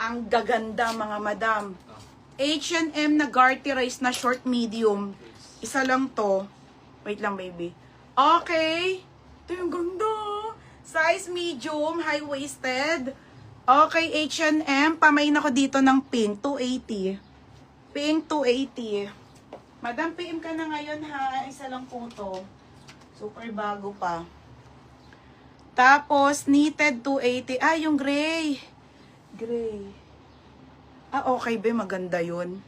Ang gaganda mga madam. H&M na garterized na short medium. Isa lang to. Wait lang baby. Okay. Ito yung ganda. Size medium, high-waisted. Okay, H&M. Pamain ako dito ng pink, 280. Pink, 280. Madam, PM ka na ngayon ha. Isa lang po to. Super bago pa. Tapos, knitted 280. Ah, yung gray. Gray. Ah, okay be. Maganda yun.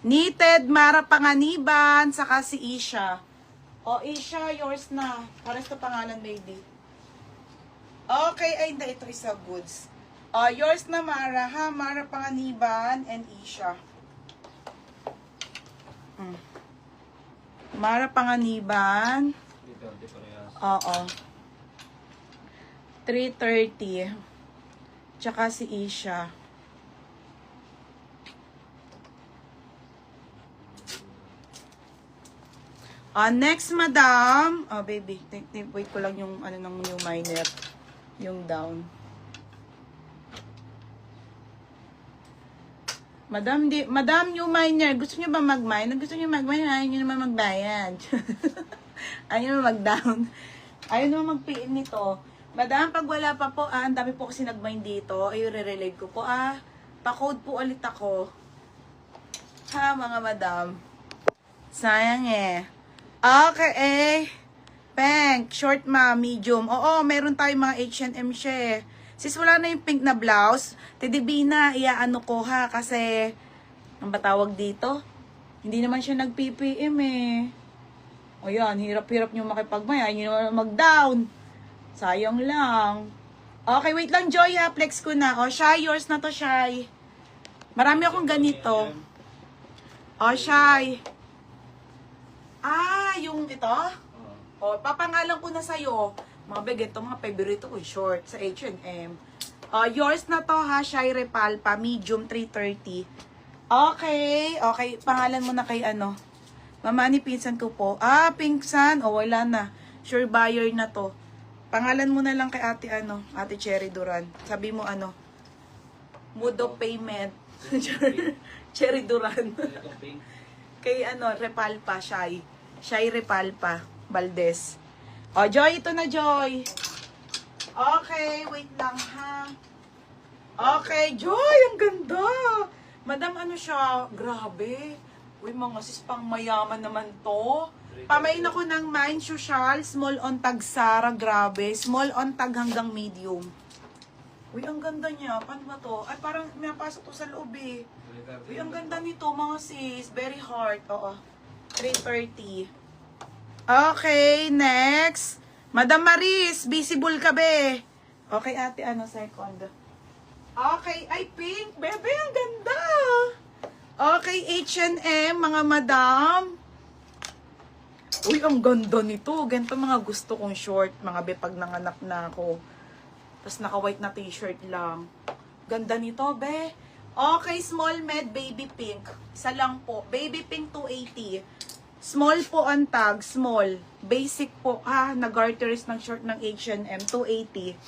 Knitted, Mara Panganiban, saka si Isha. O, Isha, yours na. Pares na pangalan, baby. Okay, ay hindi. Ito isa goods. Yours na, Mara, ha? Mara Panganiban and Isha. Mara Panganiban. Oo. 330. Tsaka si Isha. Next, madam. Baby. Wait ko lang yung ano ng new miner. Yung down. Madam, new miner. Gusto niyo ba mag-mine? Gusto niyo mag-mine? Ayaw niyo naman magbayad. Ayaw niyo naman mag-down. Ayaw naman mag-PM nito. Madam, pag wala pa po, ang dami po kasi nag-mine dito. Ay, re-relate ko po. Pa-code po ulit ako. Ha, mga madam. Sayang eh. Okay, pink, short ma, medium. Oo, meron tayong mga H&M siya. Sis, wala na yung pink na blouse. TDB na, iaano ko ha, kasi, ang batawag dito? Hindi naman siya nag-PPM eh. O yan, hirap-hirap nyo makipagmaya, hindi naman mag-down. Sayang lang. Okay, wait lang, Joy ha, flex ko na. O, Shy, yours na to, Shy. Marami akong ganito. O, Shy. Yung ito? O, papangalan ko na sa'yo. Mga bag, ito mga favorite ko, short sa H&M. Yours na to ha, Shy Repalpa, medium 330. Okay, pangalan mo na kay ano. Mama ni pinsan ko po. Pinsan, wala na. Sure buyer na to. Pangalan mo na lang kay ate ano, ate Cherry Duran. Sabi mo ano, mood of payment. Cherry Duran. Kay ano, Repalpa, Shy. Shy Repalpa, Valdez. Joy, ito na, Joy. Okay, wait lang, ha. Okay, Joy, ang ganda. Madam, ano siya? Grabe. Uy, mga sis, pang mayaman naman to. Pamain ako ng Mind Social, small on tag Sara, grabe. Small on tag hanggang medium. Uy, ang ganda niya. Paano ba to? Ay, parang may napasok to sa loob eh. Uy, ang ganda nito, mga sis. Very hard. Oo. 330. Okay, next. Madam Maris, visible ka be. Okay, ate, ano, second. Okay, ay, pink. Bebe, ang ganda. Okay, H&M, mga madam. Uy, ang ganda nito. Ganito mga gusto kong short. Mga be, pag nanganak na ako. Tapos naka-white na t-shirt lang. Ganda nito, be. Okay, small med, baby pink. Isa lang po. Baby pink 280. Small po ang tag, small. Basic po, nag-garteries ng short ng H&M, 280.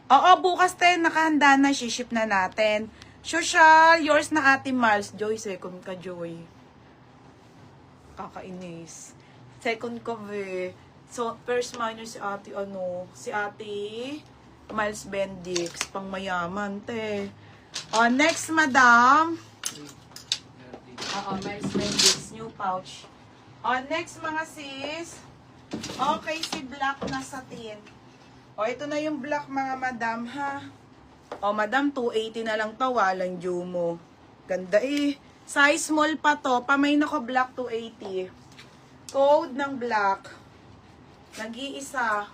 Oo, bukas tayo nakahanda na, ship na natin. Social, yours na Ate Mals. Joy, second ka, Joy. Kakainis. Second ka, be. So, first minor si Ate, si Ate Miles Bendix. Pang mayaman, te. Next, madam. Miles Bendix, new pouch. Next, mga sis. Okay, si black na satin. Ito na yung black, mga madam, ha. Madam, 280 na lang to. Walang Jumo. Ganda eh. Size small pa to. Pamain ako black 280. Code ng black. Nag-iisa.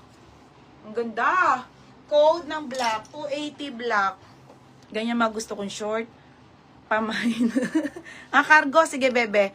Ang ganda. Code ng black. 280 black. Ganyan mga gusto kong short. Pamain. Cargo. Sige, bebe.